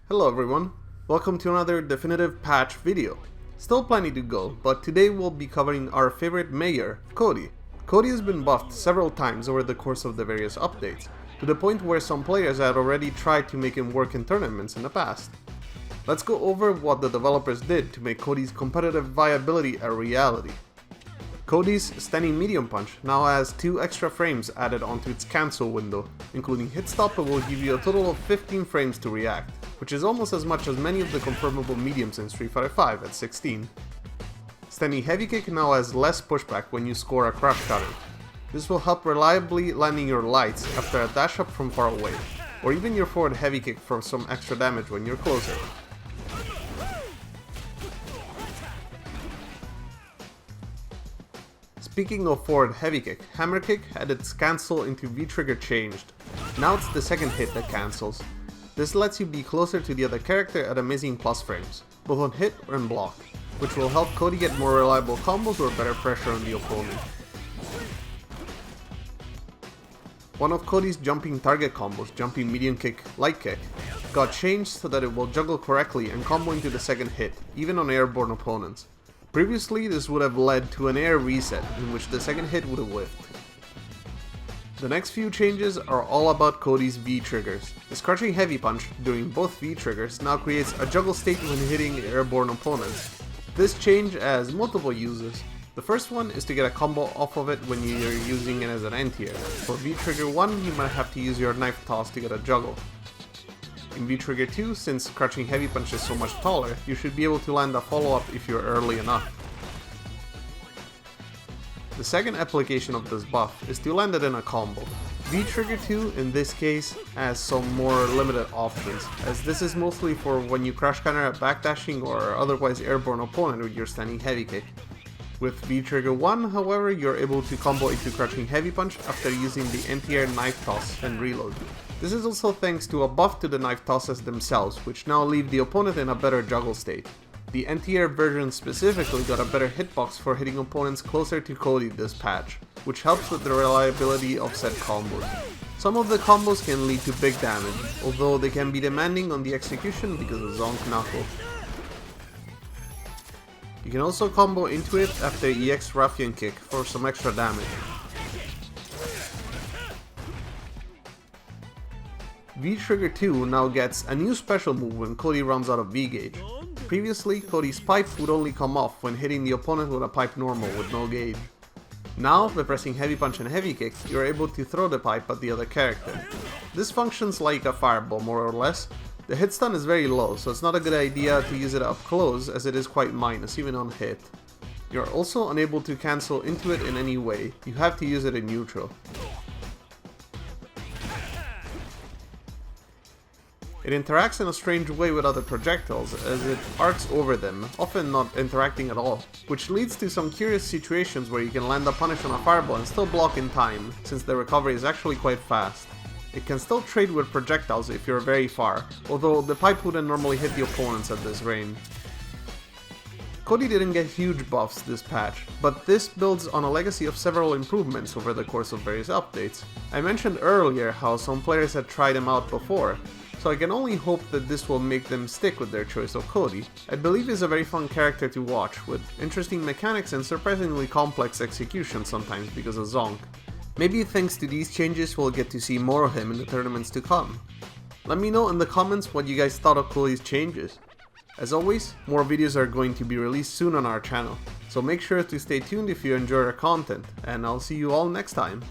Hello everyone, welcome to another definitive patch video. Still plenty to go, but today we'll be covering our favorite mayor, Cody. Cody has been buffed several times over the course of the various updates, to the point where some players had already tried to make him work in tournaments in the past. Let's go over what the developers did to make Cody's competitive viability a reality. Cody's standing medium punch now has 2 extra frames added onto its cancel window, including hit stop. It will give you a total of 15 frames to react, which is almost as much as many of the confirmable mediums in Street Fighter V at 16. Standing heavy kick now has less pushback when you score a crush cutter. This will help reliably landing your lights after a dash up from far away, or even your forward heavy kick for some extra damage when you're closer. Speaking of forward heavy kick, hammer kick had its cancel into V-trigger changed. Now it's the second hit that cancels. This lets you be closer to the other character at amazing plus frames, both on hit and block, which will help Cody get more reliable combos or better pressure on the opponent. One of Cody's jumping target combos, jumping medium kick, light kick, got changed so that it will juggle correctly and combo into the second hit, even on airborne opponents. Previously, this would have led to an air reset, in which the second hit would have whiffed. The next few changes are all about Cody's V-triggers. His crushing heavy punch during both V-triggers now creates a juggle state when hitting airborne opponents. This change has multiple uses. The first one is to get a combo off of it when you're using it as an anti-air. For V-trigger 1, you might have to use your knife toss to get a juggle. In V-trigger 2, since crouching heavy punch is so much taller, you should be able to land a follow-up if you're early enough. The second application of this buff is to land it in a combo. V-trigger 2 in this case has some more limited options, as this is mostly for when you crash counter a backdashing or otherwise airborne opponent with your standing heavy kick. With V-trigger 1, however, you're able to combo into crouching heavy punch after using the anti-air knife toss and reload. This is also thanks to a buff to the knife tosses themselves, which now leave the opponent in a better juggle state. The anti-air version specifically got a better hitbox for hitting opponents closer to Cody this patch, which helps with the reliability of said combos. Some of the combos can lead to big damage, although they can be demanding on the execution because of Zonk Knuckle. You can also combo into it after EX Ruffian Kick for some extra damage. V-trigger 2 now gets a new special move when Cody runs out of V-gauge. Previously, Cody's pipe would only come off when hitting the opponent with a pipe normal with no gauge. Now, by pressing heavy punch and heavy kick, you're able to throw the pipe at the other character. This functions like a fireball more or less. The hit stun is very low, so it's not a good idea to use it up close as it is quite minus, even on hit. You're also unable to cancel into it in any way, you have to use it in neutral. It interacts in a strange way with other projectiles, as it arcs over them, often not interacting at all, which leads to some curious situations where you can land a punish on a fireball and still block in time, since the recovery is actually quite fast. It can still trade with projectiles if you're very far, although the pipe wouldn't normally hit the opponents at this range. Cody didn't get huge buffs this patch, but this builds on a legacy of several improvements over the course of various updates. I mentioned earlier how some players had tried him out before, so I can only hope that this will make them stick with their choice of Cody. I believe he's a very fun character to watch, with interesting mechanics and surprisingly complex execution sometimes because of Zonk. Maybe thanks to these changes we'll get to see more of him in the tournaments to come. Let me know in the comments what you guys thought of Cody's changes. As always, more videos are going to be released soon on our channel, so make sure to stay tuned if you enjoy our content, and I'll see you all next time.